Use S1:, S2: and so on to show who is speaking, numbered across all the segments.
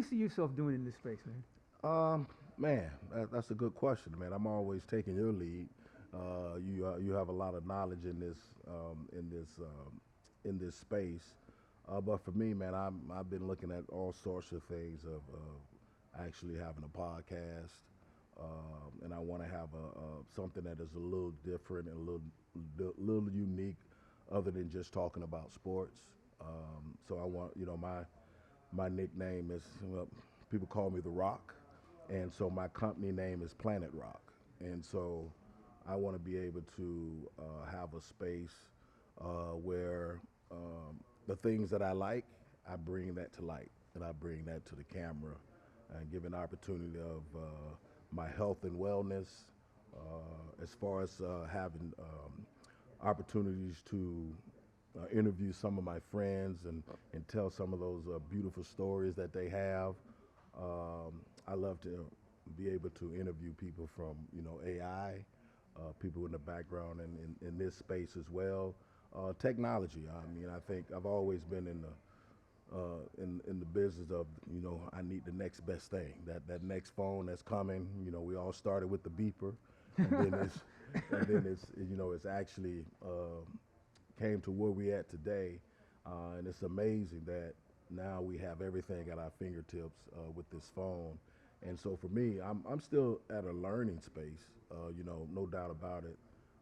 S1: you see yourself doing in this space, man?
S2: Man, that's a good question, man. I'm always taking your lead. You have a lot of knowledge in this space. But for me, man, I've been looking at all sorts of things of actually having a podcast, and I want to have something that is a little different and a little unique, other than just talking about sports. So I want, my nickname is, well, people call me The Rock, and so my company name is Planet Rock, and so I want to be able to have a space where the things that I like, I bring that to light, and I bring that to the camera, and give an opportunity of my health and wellness, as far as having opportunities to interview some of my friends and tell some of those beautiful stories that they have. I love to be able to interview people from, AI, people in the background and in this space as well. Technology. I mean, I think I've always been in the business of, I need the next best thing. That next phone that's coming. We all started with the beeper, and then it's actually came to where we at today, and it's amazing that now we have everything at our fingertips with this phone. And so for me, I'm still at a learning space, no doubt about it.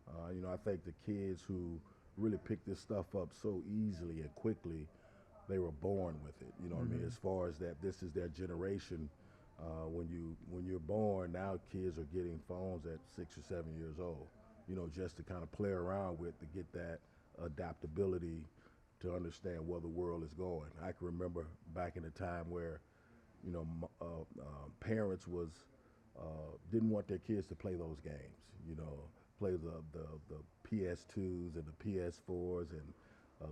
S2: I think the kids who really pick this stuff up so easily and quickly, they were born with it. You know what I mean? As far as that, this is their generation. When you're born, now kids are getting phones at 6 or 7 years old. Just to kind of play around with to get that adaptability to understand where the world is going. I can remember back in the time where, parents was didn't want their kids to play those games. Play the PS2s and the PS4s and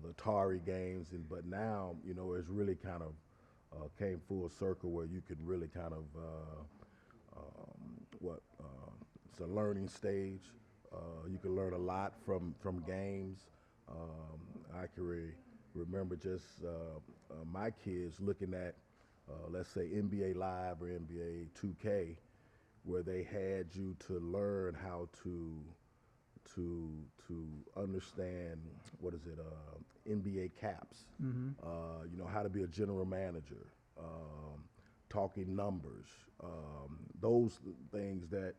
S2: the Atari games. And but now, it's really kind of came full circle where you could really kind of what it's a learning stage. You can learn a lot from games. I can remember just my kids looking at, let's say, NBA Live or NBA 2K, where they had you to learn how to understand, what is it, NBA caps. How to be a general manager, talking numbers, those things that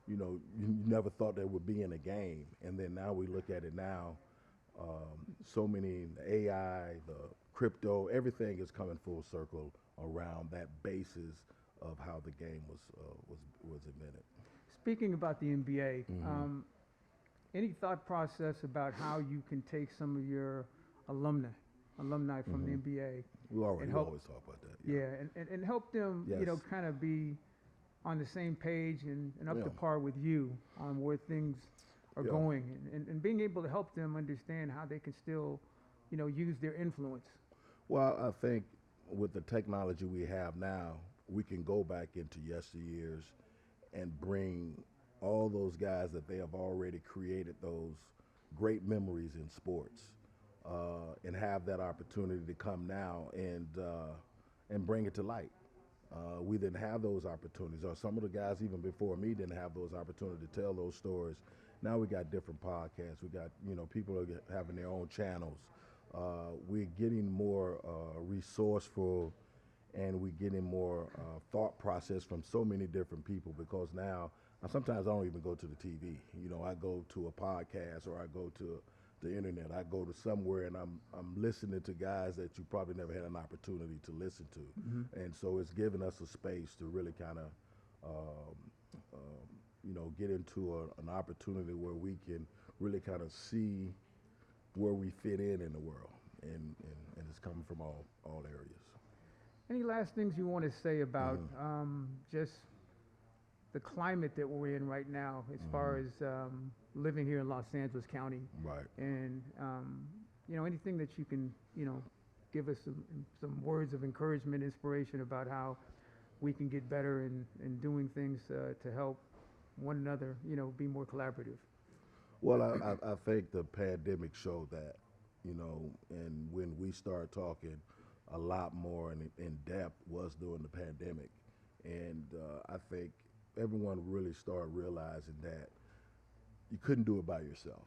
S2: you never thought there would be in a game. And then now we look at it now, so many AI, the crypto, everything is coming full circle around that basis of how the game was invented.
S1: Speaking about the NBA,
S2: Hmm.
S1: any thought process about how you can take some of your alumni from the
S2: Hmm.
S1: NBA
S2: We
S1: and
S2: already we
S1: help,
S2: always talk about that.
S1: yeah,
S2: Yeah.
S1: and help them,
S2: Yes.
S1: kind of be on the same page and up
S2: Yeah.
S1: to par with you on where things are
S2: Yeah.
S1: going, and being able to help them understand how they can still, use their influence.
S2: Well, I think with the technology we have now, we can go back into yesteryears and bring all those guys that they have already created those great memories in sports, and have that opportunity to come now and bring it to light. We didn't have those opportunities, or some of the guys even before me didn't have those opportunities to tell those stories. Now we got different podcasts. We got, people are having their own channels. We're getting more resourceful, and we're getting more thought process from so many different people, because now sometimes I don't even go to the TV. I go to a podcast, or I go to the internet. I go to somewhere, and I'm listening to guys that you probably never had an opportunity to listen to, and so it's given us a space to really kind of um, get into an opportunity where we can really kind of see where we fit in the world, and it's coming from all areas.
S1: Any last things you want to say about
S2: Hmm.
S1: just the climate that we're in right now, as far
S2: Hmm.
S1: as living here in Los Angeles County,
S2: Right.
S1: and anything that you can, give us some words of encouragement, inspiration about how we can get better in doing things to help one another, be more collaborative.
S2: Well, I think the pandemic showed that, and when we start talking a lot more in depth was during the pandemic. And I think everyone really started realizing that you couldn't do it by yourself.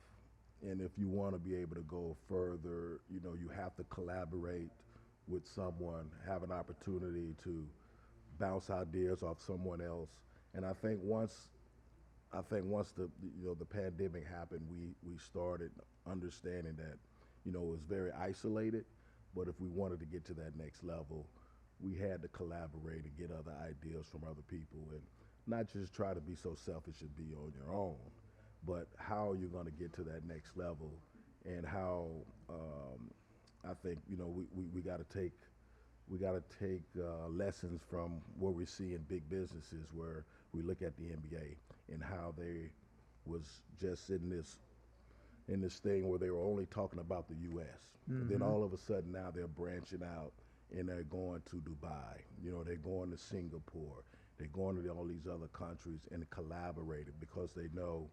S2: And if you want to be able to go further, you have to collaborate with someone, have an opportunity to bounce ideas off someone else. And I think once the pandemic happened, we started understanding that it was very isolated, but if we wanted to get to that next level, we had to collaborate and get other ideas from other people, and not just try to be so selfish and be on your own, but how you're going to get to that next level, and how I think we got to take lessons from what we see in big businesses, where we look at the NBA and how they was just in this thing where they were only talking about the U.S. And then all of a sudden now they're branching out and they're going to Dubai. They're going to Singapore. They're going to all these other countries and collaborating, because they know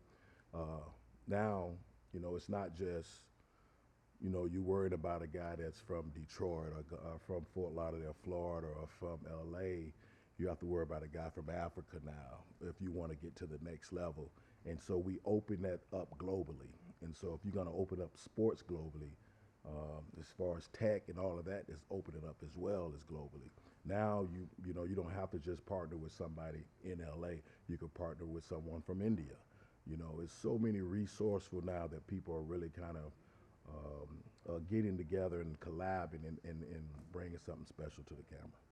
S2: now it's not just you worried about a guy that's from Detroit or from Fort Lauderdale, Florida, or from L.A. You have to worry about a guy from Africa now if you want to get to the next level. And so we open that up globally. And so if you're going to open up sports globally, as far as tech and all of that is opening up as well as globally. Now you don't have to just partner with somebody in L.A. You can partner with someone from India. It's so many resourceful now that people are really kind of getting together and collabing and bringing something special to the camera.